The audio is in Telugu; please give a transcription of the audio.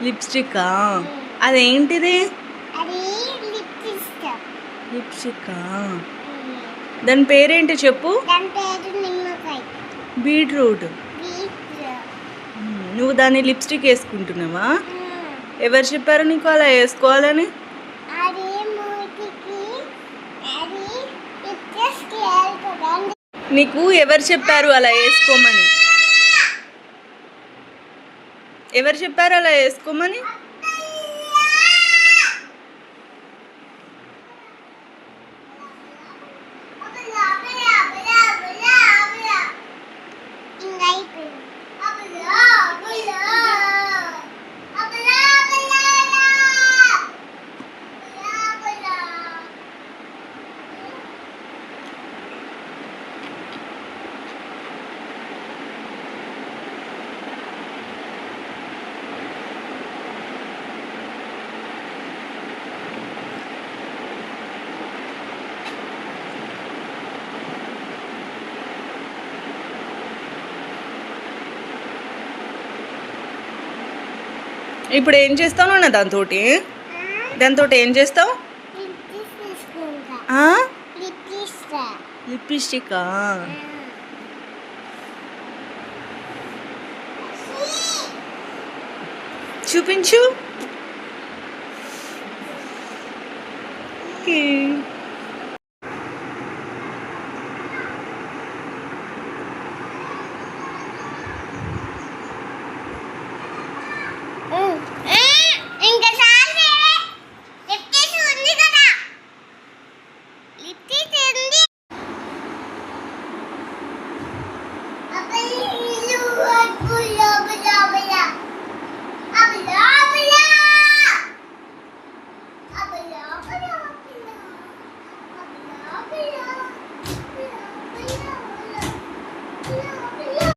లిప్స్టికా? అదేంటిది? అది లిప్స్టిక్. లిప్స్టికా? దాని పేరేంటి చెప్పు. దాని పేరు నిమ్మకాయ. బీట్రూట్. బీట్రూట్. నువ్వు దాన్ని లిప్స్టిక్ వేసుకుంటున్నావా? ఎవరు చెప్పారు నీకు అలా వేసుకోవాలని? అది మూతికి అది లిప్స్టిక్ వేసుకోవాలి. నీకు ఎవరు చెప్పారు అలా వేసుకోమని? ఎవరు చెప్పారు అలా వేసుకోమని? ఇప్పుడు ఏం చేస్తావు నాన్న దాంతో? ఏం చేస్తావు? లిప్స్టికా? చూపించు.